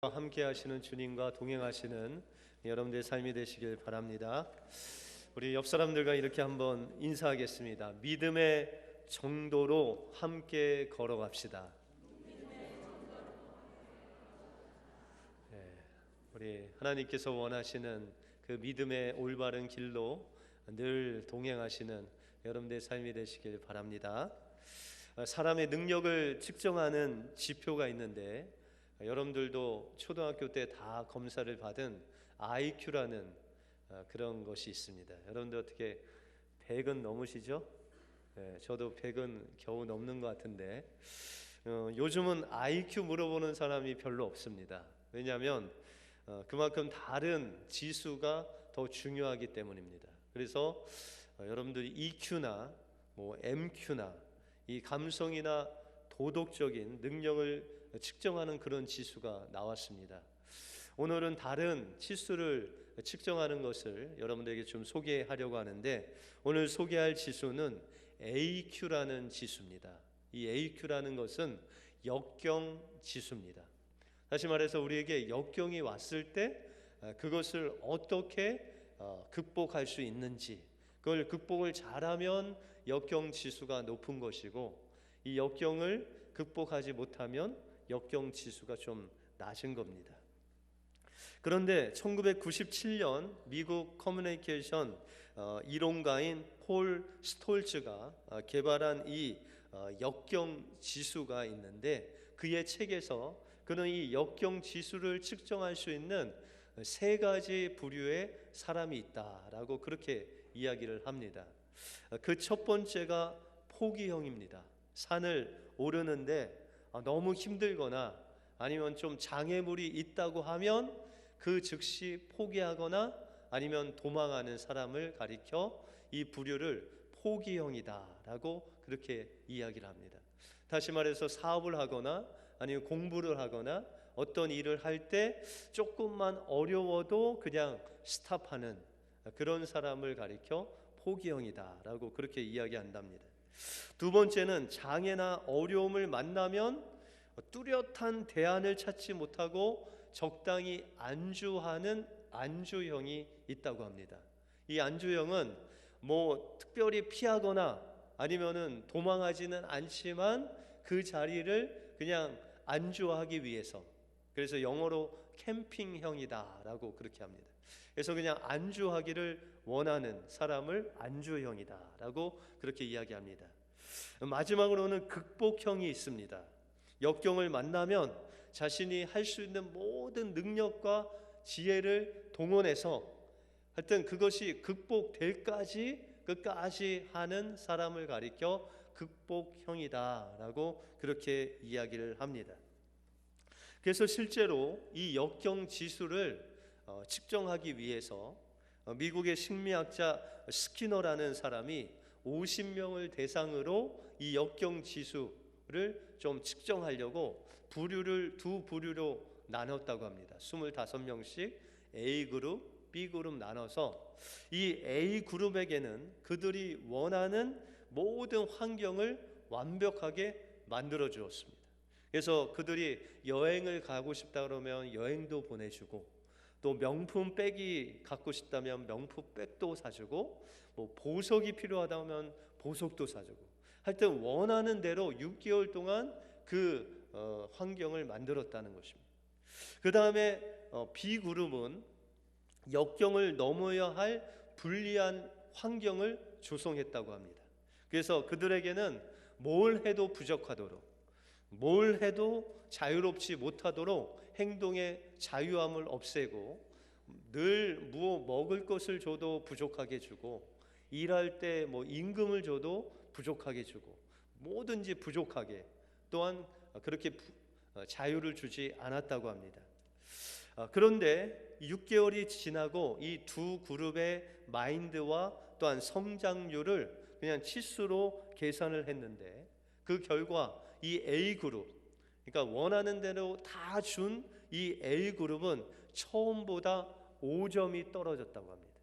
함께 하시는 주님과 동행하시는 여러분들의 삶이 되시길 바랍니다. 우리 옆 사람들과 이렇게 한번 인사하겠습니다. 믿음의 정도로 함께 걸어갑시다. 우리 하나님께서 원하시는 그 믿음의 올바른 길로 늘 동행하시는 여러분들의 삶이 되시길 바랍니다. 사람의 능력을 측정하는 지표가 있는데, 여러분들도 초등학교 때 다 검사를 받은 IQ라는 그런 것이 있습니다. 여러분들 어떻게 100은 넘으시죠? 저도 100은 겨우 넘는 것 같은데, 요즘은 IQ 물어보는 사람이 별로 없습니다. 왜냐하면 그만큼 다른 지수가 더 중요하기 때문입니다. 그래서 여러분들이 EQ나 MQ나 이 감성이나 도덕적인 능력을 측정하는 그런 지수가 나왔습니다. 오늘은 다른 지수를 측정하는 것을 여러분들에게 좀 소개하려고 하는데, 오늘 소개할 지수는 AQ라는 지수입니다. 이 AQ라는 것은 역경 지수입니다. 다시 말해서 우리에게 역경이 왔을 때 그것을 어떻게 극복할 수 있는지, 그걸 극복을 잘하면 역경 지수가 높은 것이고, 이 역경을 극복하지 못하면 역경 지수가 좀 낮은 겁니다. 그런데 1997년 미국 커뮤니케이션 이론가인 폴 스톨츠가 개발한 이 역경 지수가 있는데, 그의 책에서 그는 이 역경 지수를 측정할 수 있는 세 가지 부류의 사람이 있다라고 그렇게 이야기를 합니다. 그 첫 번째가 포기형입니다. 산을 오르는데 너무 힘들거나 아니면 좀 장애물이 있다고 하면 그 즉시 포기하거나 아니면 도망하는 사람을 가리켜 이 부류를 포기형이다라고 그렇게 이야기를 합니다. 다시 말해서 사업을 하거나 아니면 공부를 하거나 어떤 일을 할 때 조금만 어려워도 그냥 스탑하는 그런 사람을 가리켜 포기형이다라고 그렇게 이야기한답니다. 두 번째는 장애나 어려움을 만나면 뚜렷한 대안을 찾지 못하고 적당히 안주하는 안주형이 있다고 합니다. 이 안주형은 특별히 피하거나 아니면은 도망하지는 않지만 그 자리를 그냥 안주하기 위해서, 그래서 영어로 캠핑형이다라고 그렇게 합니다. 그래서 그냥 안주하기를 원하는 사람을 안주형이다라고 그렇게 이야기합니다. 마지막으로는 극복형이 있습니다. 역경을 만나면 자신이 할 수 있는 모든 능력과 지혜를 동원해서 하여튼 그것이 극복될 끝까지 하는 사람을 가리켜 극복형이다라고 그렇게 이야기를 합니다. 그래서 실제로 이 역경 지수를 측정하기 위해서 미국의 심리학자 스키너라는 사람이 50명을 대상으로 이 역경 지수를 좀 측정하려고 부류를 두 부류로 나눴다고 합니다. 25명씩 A그룹, B그룹 나눠서 이 A그룹에게는 그들이 원하는 모든 환경을 완벽하게 만들어 주었습니다. 그래서 그들이 여행을 가고 싶다 그러면 여행도 보내주고, 또 명품 백이 갖고 싶다면 명품 백도 사주고, 보석이 필요하다면 보석도 사주고, 하여튼 원하는 대로 6개월 동안 그 환경을 만들었다는 것입니다. 그 다음에 B그룹은 역경을 넘어야 할 불리한 환경을 조성했다고 합니다. 그래서 그들에게는 뭘 해도 부족하도록, 뭘 해도 자유롭지 못하도록 행동의 자유함을 없애고, 늘 먹을 것을 줘도 부족하게 주고, 일할 때 임금을 줘도 부족하게 주고, 뭐든지 부족하게, 또한 그렇게 자유를 주지 않았다고 합니다. 그런데 6개월이 지나고 이 두 그룹의 마인드와 또한 성장률을 그냥 치수로 계산을 했는데, 그 결과 이 A그룹, 그러니까 원하는 대로 다 준 이 A그룹은 처음보다 5점이 떨어졌다고 합니다.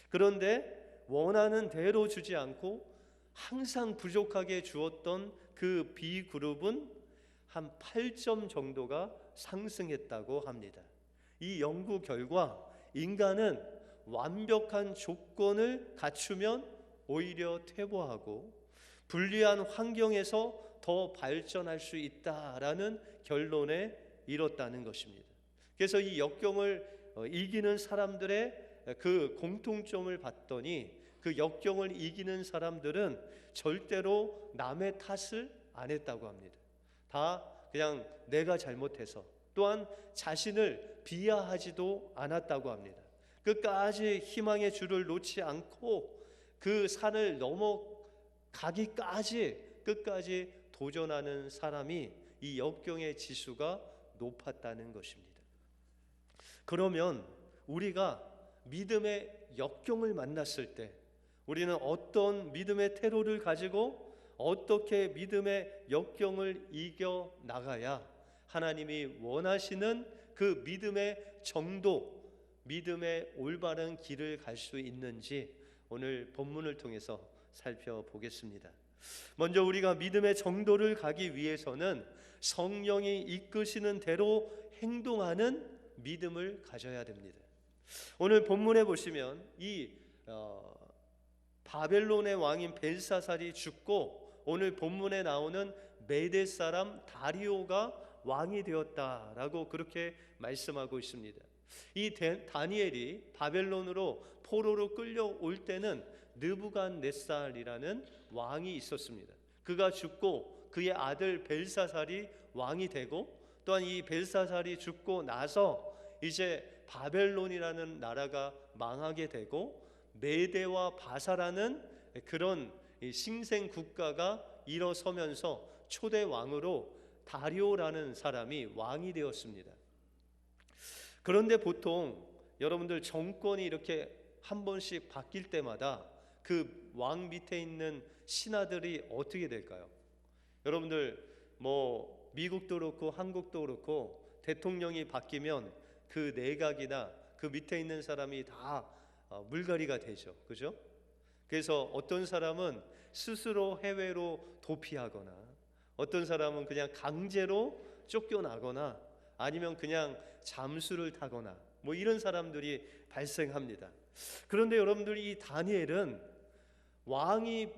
그런데 원하는 대로 주지 않고 항상 부족하게 주었던 그 B그룹은 한 8점 정도가 상승했다고 합니다. 이 연구 결과 인간은 완벽한 조건을 갖추면 오히려 퇴보하고 불리한 환경에서 더 발전할 수 있다라는 결론에 이뤘다는 것입니다. 그래서 이 역경을 이기는 사람들의 그 공통점을 봤더니 그 역경을 이기는 사람들은 절대로 남의 탓을 안 했다고 합니다. 다 그냥 내가 잘못해서, 또한 자신을 비하하지도 않았다고 합니다. 끝까지 희망의 줄을 놓지 않고 그 산을 넘어가기까지 끝까지 도전하는 사람이 이 역경의 지수가 높았다는 것입니다. 그러면 우리가 믿음의 역경을 만났을 때 우리는 어떤 믿음의 태도를 가지고 어떻게 믿음의 역경을 이겨 나가야 하나님이 원하시는 그 믿음의 정도, 믿음의 올바른 길을 갈 수 있는지 오늘 본문을 통해서 살펴보겠습니다. 먼저 우리가 믿음의 정도를 가기 위해서는 성령이 이끄시는 대로 행동하는 믿음을 가져야 됩니다. 오늘 본문에 보시면 이 바벨론의 왕인 벨사살이 죽고 오늘 본문에 나오는 메대 사람 다리오가 왕이 되었다라고 그렇게 말씀하고 있습니다. 이 다니엘이 바벨론으로 포로로 끌려올 때는 느부갓네살이라는 왕이 있었습니다. 그가 죽고 그의 아들 벨사살이 왕이 되고, 또한 이 벨사살이 죽고 나서 이제 바벨론이라는 나라가 망하게 되고 메대와 바사라는 그런 신생 국가가 일어서면서 초대 왕으로 다리오라는 사람이 왕이 되었습니다. 그런데 보통 여러분들 정권이 이렇게 한 번씩 바뀔 때마다 그 왕 밑에 있는 신하들이 어떻게 될까요? 여러분들 뭐 미국도 그렇고 한국도 그렇고 대통령이 바뀌면 그 내각이나 그 밑에 있는 사람이 다 물갈이가 되죠. 그죠? 그래서 어떤 사람은 스스로 해외로 도피하거나 어떤 사람은 그냥 강제로 쫓겨나거나 아니면 그냥 잠수를 타거나 뭐 이런 사람들이 발생합니다. 그런데 여러분들, 이 다니엘은 왕이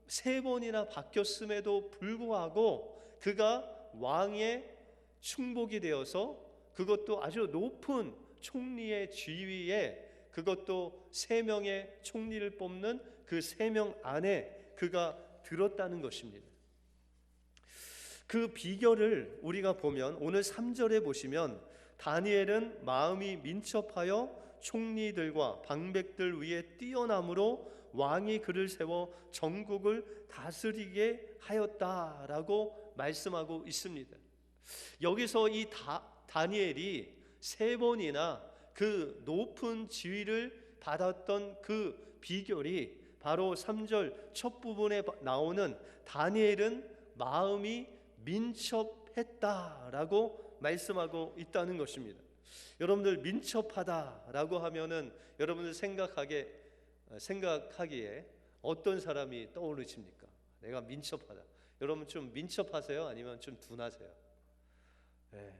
3번이나 바뀌었음에도 불구하고 그가 왕의 충복이 되어서 그것도 아주 높은 총리의 지위에, 그것도 3명의 총리를 뽑는 그 3명 안에 그가 들었다는 것입니다. 그 비결을 우리가 보면 오늘 3절에 보시면 다니엘은 마음이 민첩하여 총리들과 방백들 위에 뛰어남으로 왕이 그를 세워 전국을 다스리게 하였다라고 말씀하고 있습니다. 여기서 이 다니엘이 3번이나 그 높은 지위를 받았던 그 비결이 바로 3절 첫 부분에 나오는 다니엘은 마음이 민첩했다라고 말씀하고 있다는 것입니다. 여러분들, 민첩하다라고 하면은 여러분들 생각하기에 어떤 사람이 떠오르십니까? 내가 민첩하다. 여러분 좀 민첩하세요? 아니면 좀 둔하세요? 네.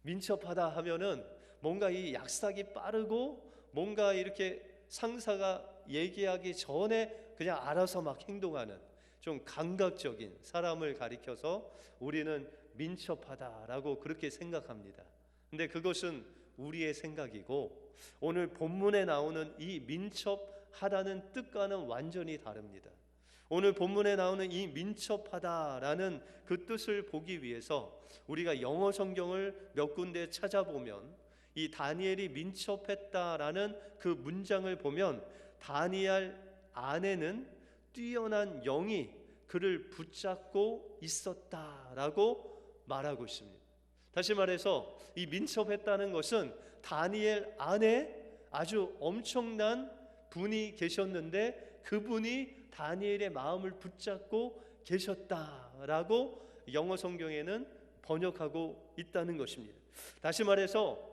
민첩하다 하면은 뭔가 이 약삭이 빠르고 뭔가 이렇게 상사가 얘기하기 전에 그냥 알아서 막 행동하는 좀 감각적인 사람을 가리켜서 우리는 민첩하다라고 그렇게 생각합니다. 근데 그것은 우리의 생각이고 오늘 본문에 나오는 이 민첩하다는 뜻과는 완전히 다릅니다. 오늘 본문에 나오는 이 민첩하다라는 그 뜻을 보기 위해서 우리가 영어 성경을 몇 군데 찾아보면 이 다니엘이 민첩했다라는 그 문장을 보면 다니엘 안에는 뛰어난 영이 그를 붙잡고 있었다라고 말하고 있습니다. 다시 말해서 이 민첩했다는 것은 다니엘 안에 아주 엄청난 분이 계셨는데 그분이 다니엘의 마음을 붙잡고 계셨다라고 영어 성경에는 번역하고 있다는 것입니다. 다시 말해서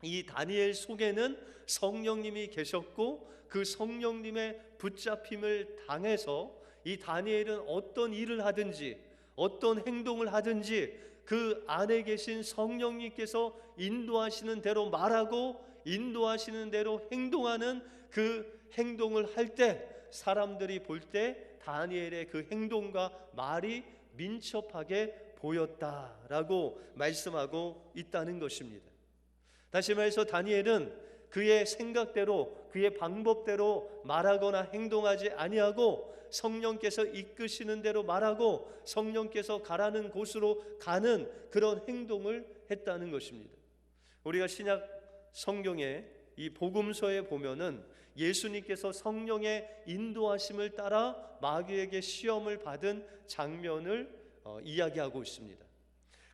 이 다니엘 속에는 성령님이 계셨고 그 성령님의 붙잡힘을 당해서 이 다니엘은 어떤 일을 하든지 어떤 행동을 하든지 그 안에 계신 성령님께서 인도하시는 대로 말하고 인도하시는 대로 행동하는 그 행동을 할 때 사람들이 볼 때 다니엘의 그 행동과 말이 민첩하게 보였다라고 말씀하고 있다는 것입니다. 다시 말해서 다니엘은 그의 생각대로 그의 방법대로 말하거나 행동하지 아니하고 성령께서 이끄시는 대로 말하고 성령께서 가라는 곳으로 가는 그런 행동을 했다는 것입니다. 우리가 신약 성경에 이 복음서에 보면은 예수님께서 성령의 인도하심을 따라 마귀에게 시험을 받은 장면을 이야기하고 있습니다.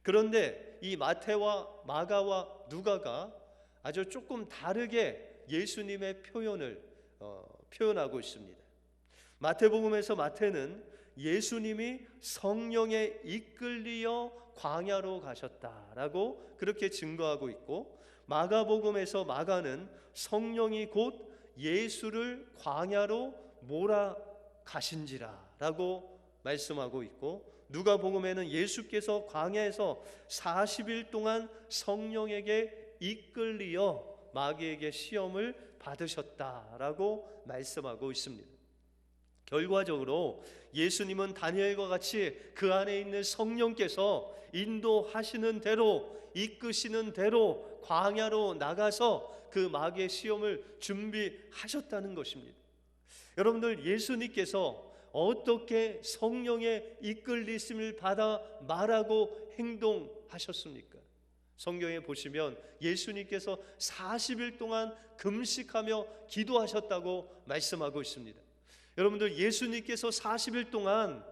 그런데 이 마태와 마가와 누가가 아주 조금 다르게 예수님의 표현을 표현하고 있습니다. 마태복음에서 마태는 예수님이 성령에 이끌리어 광야로 가셨다라고 그렇게 증거하고 있고, 마가복음에서 마가는 성령이 곧 예수를 광야로 몰아가신지라라고 말씀하고 있고, 누가복음에는 예수께서 광야에서 40일 동안 성령에게 이끌리어 마귀에게 시험을 받으셨다라고 말씀하고 있습니다. 결과적으로 예수님은 다니엘과 같이 그 안에 있는 성령께서 인도하시는 대로 이끄시는 대로 광야로 나가서 그 마귀의 시험을 준비하셨다는 것입니다. 여러분들, 예수님께서 어떻게 성령의 이끌리심을 받아 말하고 행동하셨습니까? 성경에 보시면 예수님께서 40일 동안 금식하며 기도하셨다고 말씀하고 있습니다. 여러분들, 예수님께서 40일 동안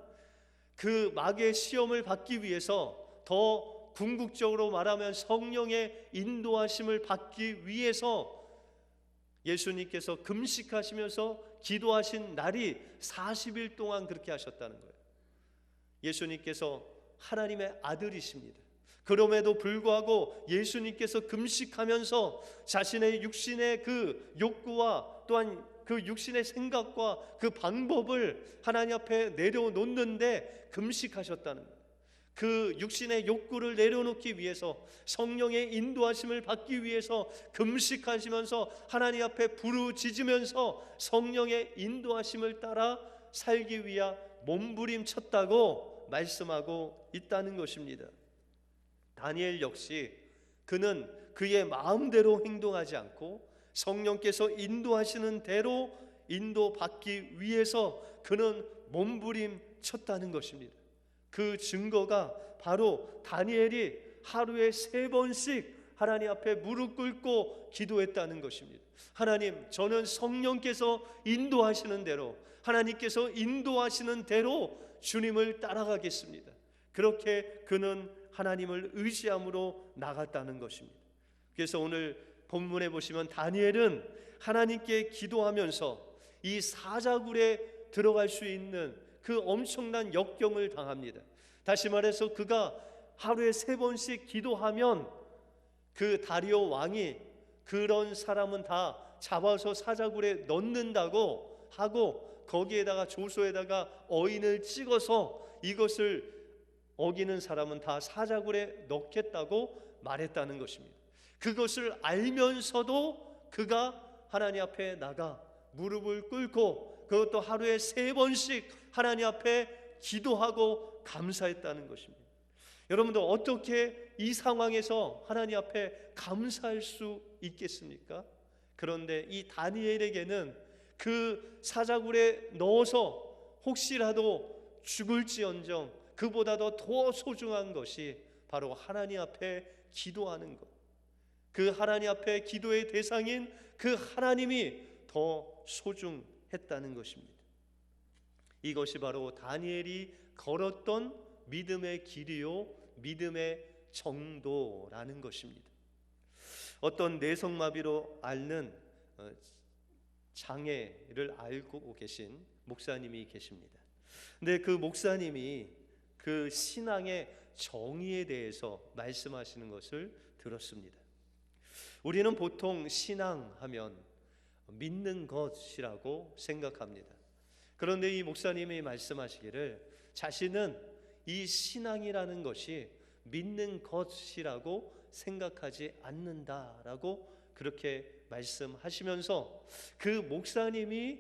그 마귀의 시험을 받기 위해서, 더 궁극적으로 말하면 성령의 인도하심을 받기 위해서 예수님께서 금식하시면서 기도하신 날이 40일 동안 그렇게 하셨다는 거예요. 예수님께서 하나님의 아들이십니다. 그럼에도 불구하고 예수님께서 금식하면서 자신의 육신의 그 욕구와 또한 그 육신의 생각과 그 방법을 하나님 앞에 내려놓는데 금식하셨다는 거예요. 그 육신의 욕구를 내려놓기 위해서, 성령의 인도하심을 받기 위해서 금식하시면서 하나님 앞에 부르짖으면서 성령의 인도하심을 따라 살기 위하 몸부림쳤다고 말씀하고 있다는 것입니다. 다니엘 역시 그는 그의 마음대로 행동하지 않고 성령께서 인도하시는 대로 인도받기 위해서 그는 몸부림쳤다는 것입니다. 그 증거가 바로 다니엘이 하루에 3번씩 하나님 앞에 무릎 꿇고 기도했다는 것입니다. 하나님, 저는 성령께서 인도하시는 대로, 하나님께서 인도하시는 대로 주님을 따라가겠습니다. 그렇게 그는 하나님을 의지함으로 나갔다는 것입니다. 그래서 오늘 본문에 보시면 다니엘은 하나님께 기도하면서 이 사자굴에 들어갈 수 있는 그 엄청난 역경을 당합니다. 다시 말해서 그가 하루에 3번씩 기도하면 그 다리오 왕이 그런 사람은 다 잡아서 사자굴에 넣는다고 하고, 거기에다가 조소에다가 어인을 찍어서 이것을 어기는 사람은 다 사자굴에 넣겠다고 말했다는 것입니다. 그것을 알면서도 그가 하나님 앞에 나가 무릎을 꿇고 그것도 하루에 3번씩 하나님 앞에 기도하고 감사했다는 것입니다. 여러분들, 어떻게 이 상황에서 하나님 앞에 감사할 수 있겠습니까? 그런데 이 다니엘에게는 그 사자굴에 넣어서 혹시라도 죽을지언정 그보다도 더 소중한 것이 바로 하나님 앞에 기도하는 것, 그 하나님 앞에 기도의 대상인 그 하나님이 더 소중했다는 것입니다. 이것이 바로 다니엘이 걸었던 믿음의 길이요, 믿음의 정도라는 것입니다. 어떤 뇌성마비로 앓는 장애를 앓고 계신 목사님이 계십니다. 근데 그 목사님이 그 신앙의 정의에 대해서 말씀하시는 것을 들었습니다. 우리는 보통 신앙하면 믿는 것이라고 생각합니다. 그런데 이 목사님이 말씀하시기를 자신은 이 신앙이라는 것이 믿는 것이라고 생각하지 않는다라고 그렇게 말씀하시면서, 그 목사님이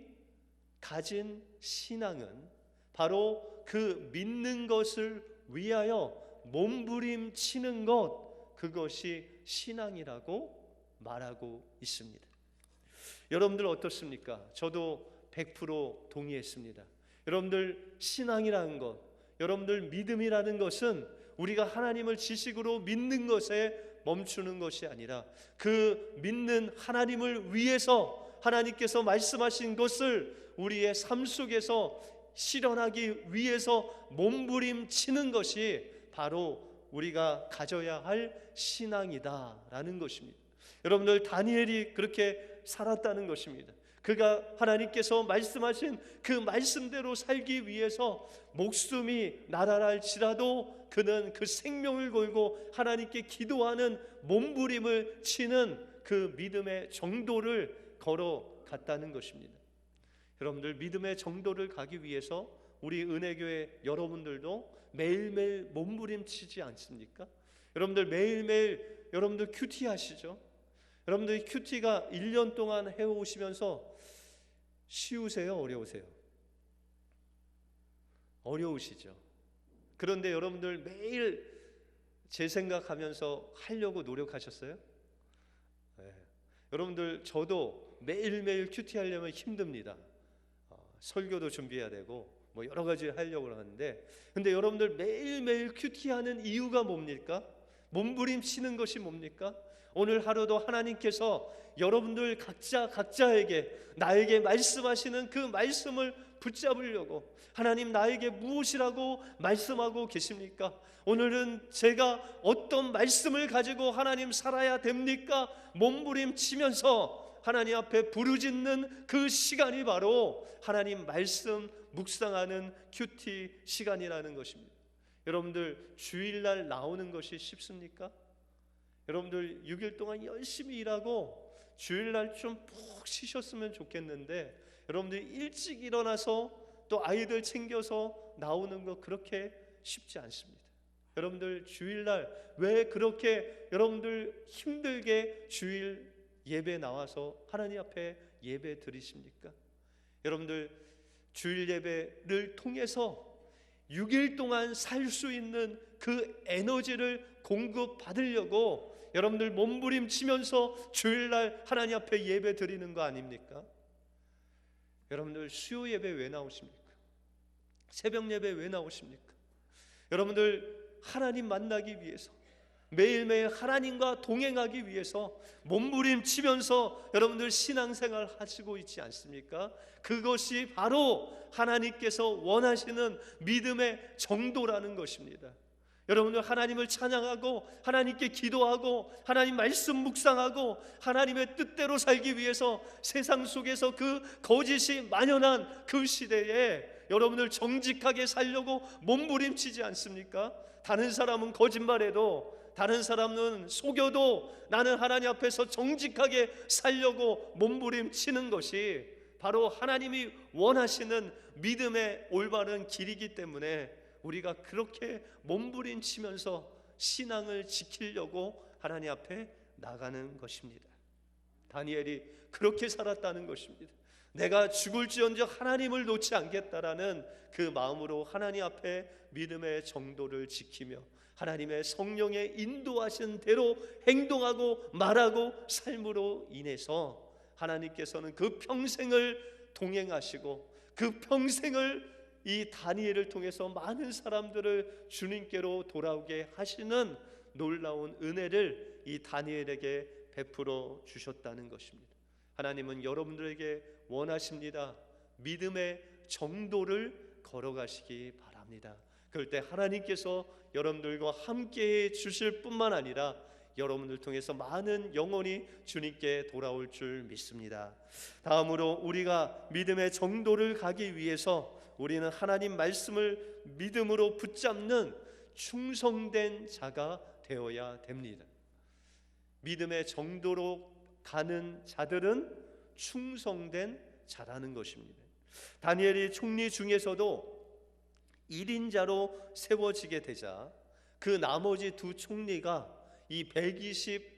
가진 신앙은 바로 그 믿는 것을 위하여 몸부림치는 것, 그것이 신앙이라고 말하고 있습니다. 여러분들 어떻습니까? 저도 100% 동의했습니다. 여러분들, 신앙이라는 것, 여러분들 믿음이라는 것은 우리가 하나님을 지식으로 믿는 것에 멈추는 것이 아니라, 그 믿는 하나님을 위해서 하나님께서 말씀하신 것을 우리의 삶 속에서 실현하기 위해서 몸부림치는 것이 바로 우리가 가져야 할 신앙이다라는 것입니다. 여러분들, 다니엘이 그렇게 살았다는 것입니다. 그가 하나님께서 말씀하신 그 말씀대로 살기 위해서 목숨이 날아갈지라도 그는 그 생명을 걸고 하나님께 기도하는 몸부림을 치는 그 믿음의 정도를 걸어갔다는 것입니다. 여러분들, 믿음의 정도를 가기 위해서 우리 은혜교회 여러분들도 매일매일 몸부림치지 않습니까? 여러분들, 매일매일 여러분들 큐티 하시죠? 여러분들, 큐티가 1년 동안 해오시면서 쉬우세요? 어려우세요? 어려우시죠? 그런데 여러분들 매일 제 생각하면서 하려고 노력하셨어요? 네. 여러분들, 저도 매일매일 큐티 하려면 힘듭니다. 설교도 준비해야 되고 뭐 여러 가지 하려고 하는데, 근데 여러분들 매일매일 큐티하는 이유가 뭡니까? 몸부림치는 것이 뭡니까? 오늘 하루도 하나님께서 여러분들 각자에게 나에게 말씀하시는 그 말씀을 붙잡으려고, 하나님 나에게 무엇이라고 말씀하고 계십니까? 오늘은 제가 어떤 말씀을 가지고 하나님 살아야 됩니까? 몸부림치면서 하나님 앞에 부르짖는 그 시간이 바로 하나님 말씀 묵상하는 큐티 시간이라는 것입니다. 여러분들, 주일날 나오는 것이 쉽습니까? 여러분들, 6일 동안 열심히 일하고 주일날 좀 푹 쉬셨으면 좋겠는데, 여러분들 일찍 일어나서 또 아이들 챙겨서 나오는 거 그렇게 쉽지 않습니다. 여러분들, 주일날 왜 그렇게 여러분들 힘들게 주일 예배 나와서 하나님 앞에 예배 드리십니까? 여러분들, 주일 예배를 통해서 6일 동안 살 수 있는 그 에너지를 공급받으려고 여러분들 몸부림치면서 주일날 하나님 앞에 예배 드리는 거 아닙니까? 여러분들, 수요 예배 왜 나오십니까? 새벽 예배 왜 나오십니까? 여러분들, 하나님 만나기 위해서, 매일매일 하나님과 동행하기 위해서 몸부림치면서 여러분들 신앙생활 하시고 있지 않습니까? 그것이 바로 하나님께서 원하시는 믿음의 정도라는 것입니다. 여러분들, 하나님을 찬양하고 하나님께 기도하고 하나님 말씀 묵상하고 하나님의 뜻대로 살기 위해서 세상 속에서 그 거짓이 만연한 그 시대에 여러분들 정직하게 살려고 몸부림치지 않습니까? 다른 사람은 거짓말해도, 다른 사람은 속여도 나는 하나님 앞에서 정직하게 살려고 몸부림치는 것이 바로 하나님이 원하시는 믿음의 올바른 길이기 때문에 우리가 그렇게 몸부림치면서 신앙을 지키려고 하나님 앞에 나가는 것입니다. 다니엘이 그렇게 살았다는 것입니다. 내가 죽을지언정 하나님을 놓지 않겠다라는 그 마음으로 하나님 앞에 믿음의 정도를 지키며 하나님의 성령의 인도하신 대로 행동하고 말하고 삶으로 인해서 하나님께서는 그 평생을 동행하시고 그 평생을 이 다니엘을 통해서 많은 사람들을 주님께로 돌아오게 하시는 놀라운 은혜를 이 다니엘에게 베풀어 주셨다는 것입니다. 하나님은 여러분들에게 원하십니다. 믿음의 정도를 걸어가시기 바랍니다. 그럴 때 하나님께서 여러분들과 함께해 주실 뿐만 아니라 여러분들 통해서 많은 영혼이 주님께 돌아올 줄 믿습니다. 다음으로 우리가 믿음의 정도를 가기 위해서 우리는 하나님 말씀을 믿음으로 붙잡는 충성된 자가 되어야 됩니다. 믿음의 정도로 가는 자들은 충성된 자라는 것입니다. 다니엘이 총리 중에서도 1인자로 세워지게 되자 그 나머지 두 총리가 이 120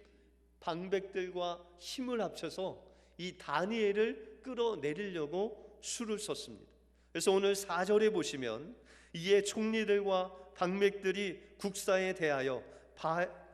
방백들과 힘을 합쳐서 이 다니엘을 끌어내리려고 수를 썼습니다. 그래서 오늘 4절에 보시면 이에 총리들과 방백들이 국사에 대하여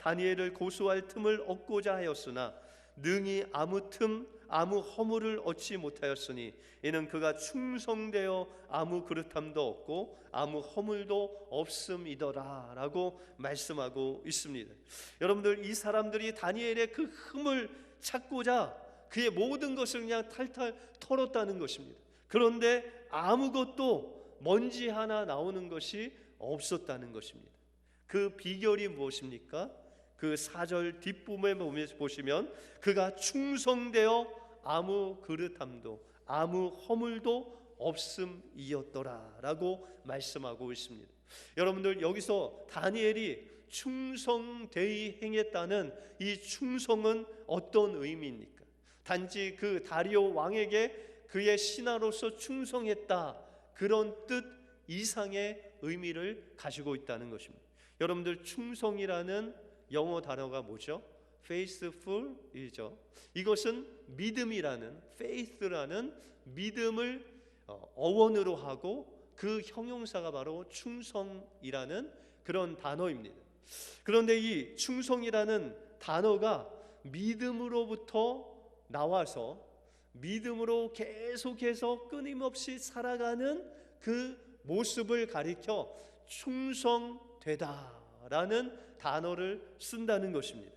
다니엘을 고소할 틈을 얻고자 하였으나 능히 아무 허물을 얻지 못하였으니 이는 그가 충성되어 아무 그릇함도 없고 아무 허물도 없음이더라 라고 말씀하고 있습니다. 여러분들, 이 사람들이 다니엘의 그 흠을 찾고자 그의 모든 것을 그냥 탈탈 털었다는 것입니다. 그런데 아무것도 먼지 하나 나오는 것이 없었다는 것입니다. 그 비결이 무엇입니까? 그 4절 뒷부분에 보시면 그가 충성되어 아무 그릇함도 아무 허물도 없음이었더라 라고 말씀하고 있습니다. 여러분들, 여기서 다니엘이 충성되이 행했다는 이 충성은 어떤 의미입니까? 단지 그 다리오 왕에게 그의 신하로서 충성했다, 그런 뜻 이상의 의미를 가지고 있다는 것입니다. 여러분들, 충성이라는 영어 단어가 뭐죠? faithful이죠. 이것은 믿음이라는, faith라는 믿음을 어원으로 하고 그 형용사가 바로 충성이라는 그런 단어입니다. 그런데 이 충성이라는 단어가 믿음으로부터 나와서 믿음으로 계속해서 끊임없이 살아가는 그 모습을 가리켜 충성되다라는 단어를 쓴다는 것입니다.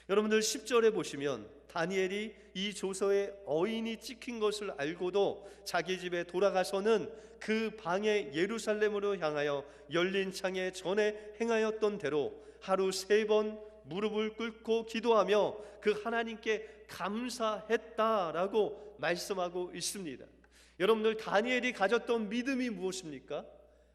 여러분들, 10절에 보시면 다니엘이 이 조서에 어인이 찍힌 것을 알고도 자기 집에 돌아가서는 그 방에 예루살렘으로 향하여 열린 창에 전에 행하였던 대로 하루 3번 무릎을 꿇고 기도하며 그 하나님께 감사했다라고 말씀하고 있습니다. 여러분들, 다니엘이 가졌던 믿음이 무엇입니까?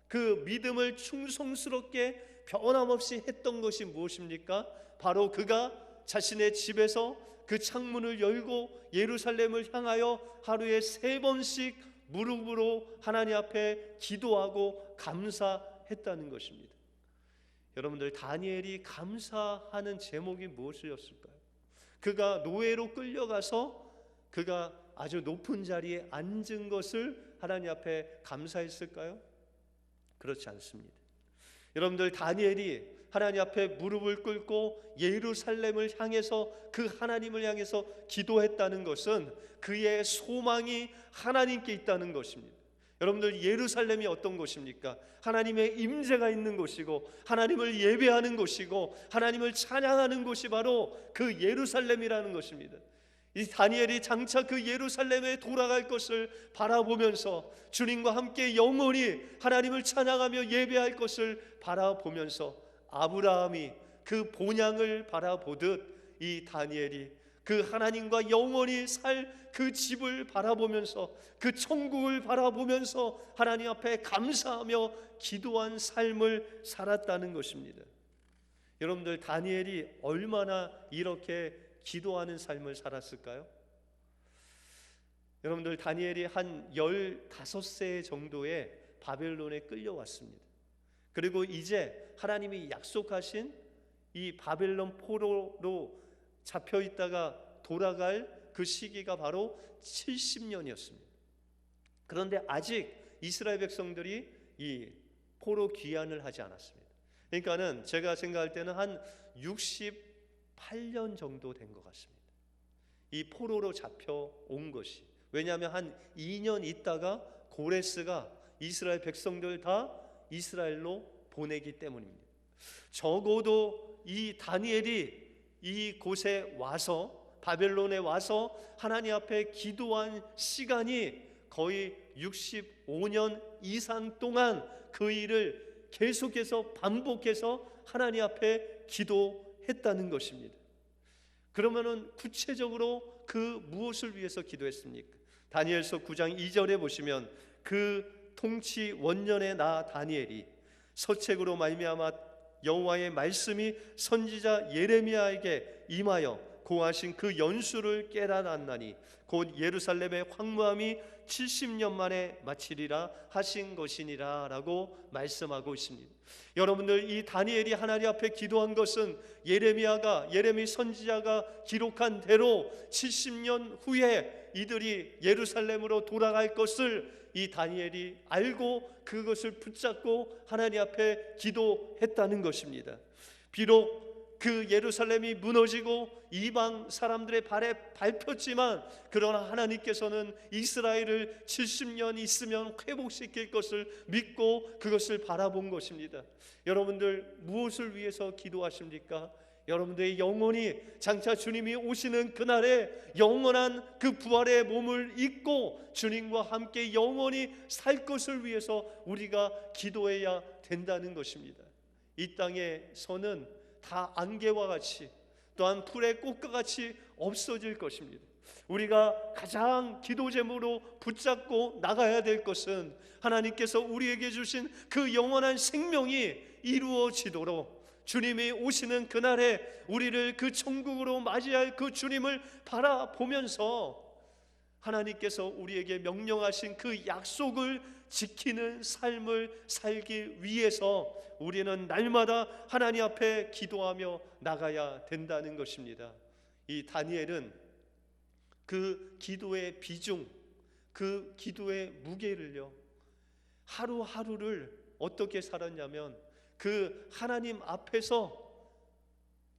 그 믿음을 충성스럽게 변함없이 했던 것이 무엇입니까? 바로 그가 자신의 집에서 그 창문을 열고 예루살렘을 향하여 하루에 3번씩 무릎으로 하나님 앞에 기도하고 감사했다는 것입니다. 여러분들, 다니엘이 감사하는 제목이 무엇이었을까요? 그가 노예로 끌려가서 그가 아주 높은 자리에 앉은 것을 하나님 앞에 감사했을까요? 그렇지 않습니다. 여러분들, 다니엘이 하나님 앞에 무릎을 꿇고 예루살렘을 향해서 그 하나님을 향해서 기도했다는 것은 그의 소망이 하나님께 있다는 것입니다. 여러분들, 예루살렘이 어떤 곳입니까? 하나님의 임재가 있는 곳이고 하나님을 예배하는 곳이고 하나님을 찬양하는 곳이 바로 그 예루살렘이라는 것입니다. 이 다니엘이 장차 그 예루살렘에 돌아갈 것을 바라보면서 주님과 함께 영원히 하나님을 찬양하며 예배할 것을 바라보면서 아브라함이 그 본향을 바라보듯 이 다니엘이 그 하나님과 영원히 살 그 집을 바라보면서 그 천국을 바라보면서 하나님 앞에 감사하며 기도한 삶을 살았다는 것입니다. 여러분들, 다니엘이 얼마나 이렇게 기도하는 삶을 살았을까요? 여러분들, 다니엘이 한 15세 정도에 바벨론에 끌려왔습니다. 그리고 이제 하나님이 약속하신 이 바벨론 포로로 잡혀 있다가 돌아갈 그 시기가 바로 70년이었습니다. 그런데 아직 이스라엘 백성들이 이 포로 귀환을 하지 않았습니다. 그러니까는 제가 생각할 때는 한 68년 정도 된 것 같습니다. 이 포로로 잡혀온 것이. 왜냐하면 한 2년 있다가 고레스가 이스라엘 백성들 다 이스라엘로 보내기 때문입니다. 적어도 이 다니엘이 이곳에 와서, 바벨론에 와서 하나님 앞에 기도한 시간이 거의 65년 이상 동안 그 일을 계속해서 반복해서 하나님 앞에 기도했다는 것입니다. 그러면은 구체적으로 그 무엇을 위해서 기도했습니까? 다니엘서 9장 2절에 보시면 그 통치 원년의 나 다니엘이 서책으로 말미암아 여호와의 말씀이 선지자 예레미야에게 임하여 고하신 그 연수를 깨달았나니 곧 예루살렘의 황무함이 70년 만에 마치리라 하신 것이니라 라고 말씀하고 있습니다. 여러분들, 이 다니엘이 하나님 앞에 기도한 것은 예레미 선지자가 기록한 대로 70년 후에 이들이 예루살렘으로 돌아갈 것을 이 다니엘이 알고 그것을 붙잡고 하나님 앞에 기도했다는 것입니다. 비록 그 예루살렘이 무너지고 이방 사람들의 발에 밟혔지만, 그러나 하나님께서는 이스라엘을 70년 있으면 회복시킬 것을 믿고 그것을 바라본 것입니다. 여러분들, 무엇을 위해서 기도하십니까? 여러분들의 영혼이 장차 주님이 오시는 그날에 영원한 그 부활의 몸을 입고 주님과 함께 영원히 살 것을 위해서 우리가 기도해야 된다는 것입니다. 이 땅에서는 다 안개와 같이, 또한 풀의 꽃과 같이 없어질 것입니다. 우리가 가장 기도 제목으로 붙잡고 나가야 될 것은 하나님께서 우리에게 주신 그 영원한 생명이 이루어지도록, 주님이 오시는 그날에 우리를 그 천국으로 맞이할 그 주님을 바라보면서 하나님께서 우리에게 명령하신 그 약속을 지키는 삶을 살기 위해서 우리는 날마다 하나님 앞에 기도하며 나가야 된다는 것입니다. 이 다니엘은 그 기도의 비중, 그 기도의 무게를요, 하루하루를 어떻게 살았냐면, 그 하나님 앞에서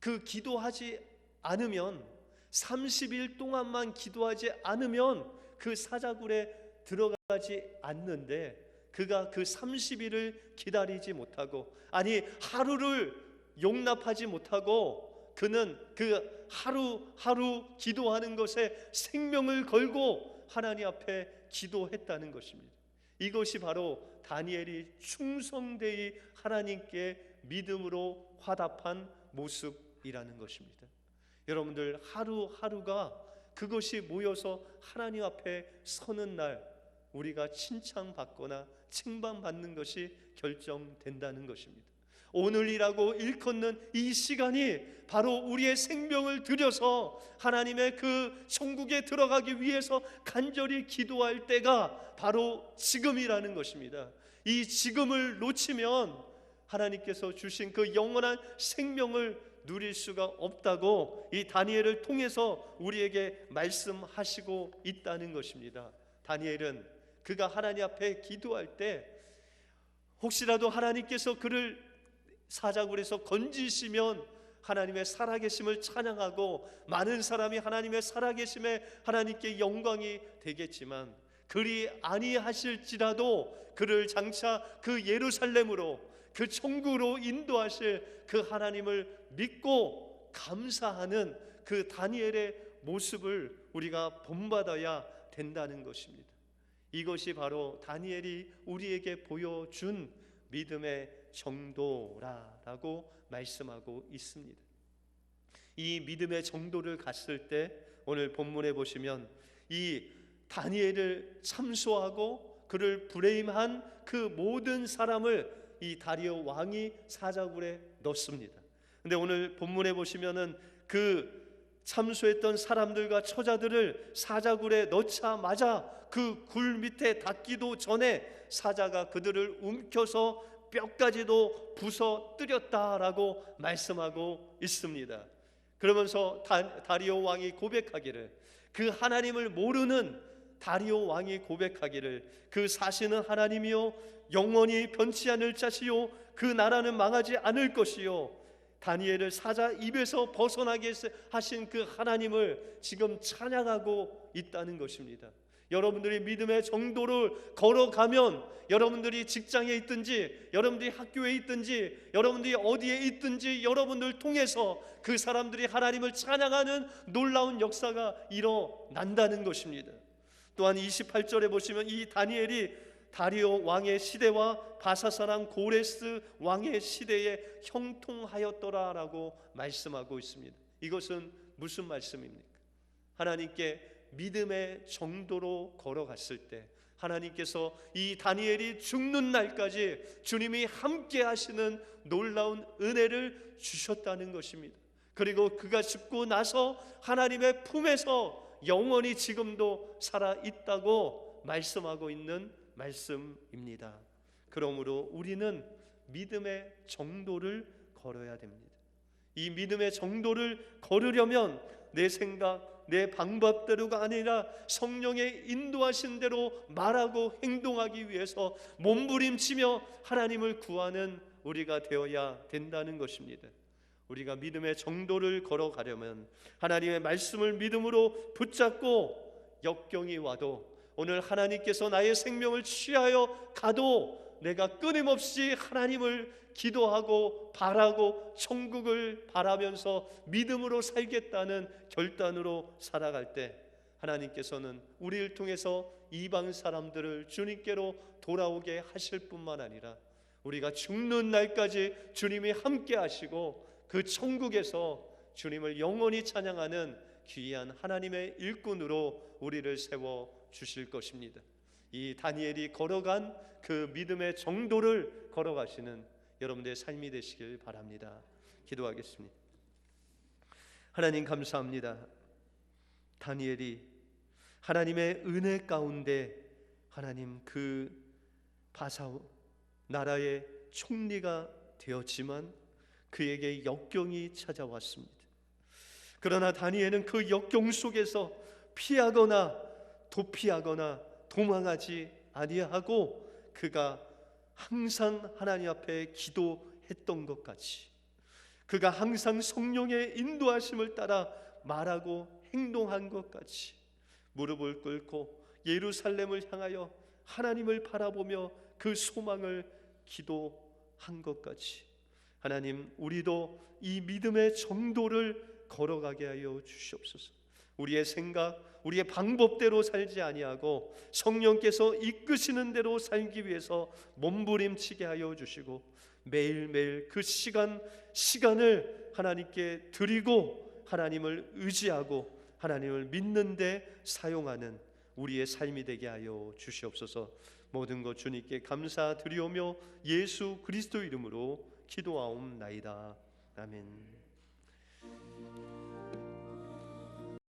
그 기도하지 않으면, 30일 동안만 기도하지 않으면 그 사자굴에 들어가지 않는데, 그가 그 30일을 기다리지 못하고, 아니 하루를 용납하지 못하고, 그는 그 하루하루 기도하는 것에 생명을 걸고 하나님 앞에 기도했다는 것입니다. 이것이 바로 다니엘이 충성되이 하나님께 믿음으로 화답한 모습이라는 것입니다. 여러분들, 하루하루가 그것이 모여서 하나님 앞에 서는 날 우리가 칭찬받거나 칭찬받는 것이 결정된다는 것입니다. 오늘이라고 일컫는 이 시간이 바로 우리의 생명을 들여서 하나님의 그 천국에 들어가기 위해서 간절히 기도할 때가 바로 지금이라는 것입니다. 이 지금을 놓치면 하나님께서 주신 그 영원한 생명을 누릴 수가 없다고 이 다니엘을 통해서 우리에게 말씀하시고 있다는 것입니다. 다니엘은 그가 하나님 앞에 기도할 때 혹시라도 하나님께서 그를 사자굴에서 건지시면 하나님의 살아계심을 찬양하고 많은 사람이 하나님의 살아계심에 하나님께 영광이 되겠지만, 그리 아니하실지라도 그를 장차 그 예루살렘으로, 그 천국으로 인도하실 그 하나님을 믿고 감사하는 그 다니엘의 모습을 우리가 본받아야 된다는 것입니다. 이것이 바로 다니엘이 우리에게 보여준 믿음의 정도라고 말씀하고 있습니다. 이 믿음의 정도를 갔을 때 오늘 본문에 보시면 이 다니엘을 참소하고 그를 불행한 그 모든 사람을 이 다리오 왕이 사자굴에 넣습니다. 근데 오늘 본문에 보시면은 그 참소했던 사람들과 처자들을 사자굴에 넣자마자 그 굴 밑에 닿기도 전에 사자가 그들을 움켜서 뼈까지도 부서뜨렸다라고 말씀하고 있습니다. 그러면서 다리오 왕이 고백하기를, 그 하나님을 모르는 다리오 왕이 고백하기를, 그 사시는 하나님이요 영원히 변치 않을 자시요 그 나라는 망하지 않을 것이요, 다니엘을 사자 입에서 벗어나게 하신 그 하나님을 지금 찬양하고 있다는 것입니다. 여러분들이 믿음의 정도를 걸어가면, 여러분들이 직장에 있든지 여러분들이 학교에 있든지 여러분들이 어디에 있든지 여러분들 통해서 그 사람들이 하나님을 찬양하는 놀라운 역사가 일어난다는 것입니다. 또한 28절에 보시면 이 다니엘이 다리오 왕의 시대와 바사사랑 고레스 왕의 시대에 형통하였더라라고 말씀하고 있습니다. 이것은 무슨 말씀입니까? 하나님께 믿음의 정도로 걸어갔을 때 하나님께서 이 다니엘이 죽는 날까지 주님이 함께 하시는 놀라운 은혜를 주셨다는 것입니다. 그리고 그가 죽고 나서 하나님의 품에서 영원히 지금도 살아 있다고 말씀하고 있는 말씀입니다. 그러므로 우리는 믿음의 정도를 걸어야 됩니다. 이 믿음의 정도를 걸으려면 내 생각, 내 방법대로가 아니라 성령의 인도하신 대로 말하고 행동하기 위해서 몸부림치며 하나님을 구하는 우리가 되어야 된다는 것입니다. 우리가 믿음의 정도를 걸어가려면 하나님의 말씀을 믿음으로 붙잡고 역경이 와도, 오늘 하나님께서 나의 생명을 취하여 가도 내가 끊임없이 하나님을 기도하고 바라고 천국을 바라면서 믿음으로 살겠다는 결단으로 살아갈 때, 하나님께서는 우리를 통해서 이방 사람들을 주님께로 돌아오게 하실 뿐만 아니라 우리가 죽는 날까지 주님이 함께 하시고 그 천국에서 주님을 영원히 찬양하는 귀한 하나님의 일꾼으로 우리를 세워 주실 것입니다. 이 다니엘이 걸어간 그 믿음의 정도를 걸어가시는 여러분들의 삶이 되시길 바랍니다. 기도하겠습니다. 하나님 감사합니다. 다니엘이 하나님의 은혜 가운데 하나님 그 바사 나라의 총리가 되었지만 그에게 역경이 찾아왔습니다. 그러나 다니엘은 그 역경 속에서 피하거나 도피하거나 도망하지 아니하고 그가 항상 하나님 앞에 기도했던 것 같이, 그가 항상 성령의 인도하심을 따라 말하고 행동한 것 같이 무릎을 꿇고 예루살렘을 향하여 하나님을 바라보며 그 소망을 기도한 것 같이, 하나님 우리도 이 믿음의 정도를 걸어가게 하여 주시옵소서. 우리의 생각, 우리의 방법대로 살지 아니하고 성령께서 이끄시는 대로 살기 위해서 몸부림치게 하여 주시고, 매일매일 그 시간을 하나님께 드리고 하나님을 의지하고 하나님을 믿는 데 사용하는 우리의 삶이 되게 하여 주시옵소서. 모든 것 주님께 감사드리오며 예수 그리스도 이름으로 기도하옵나이다. 아멘.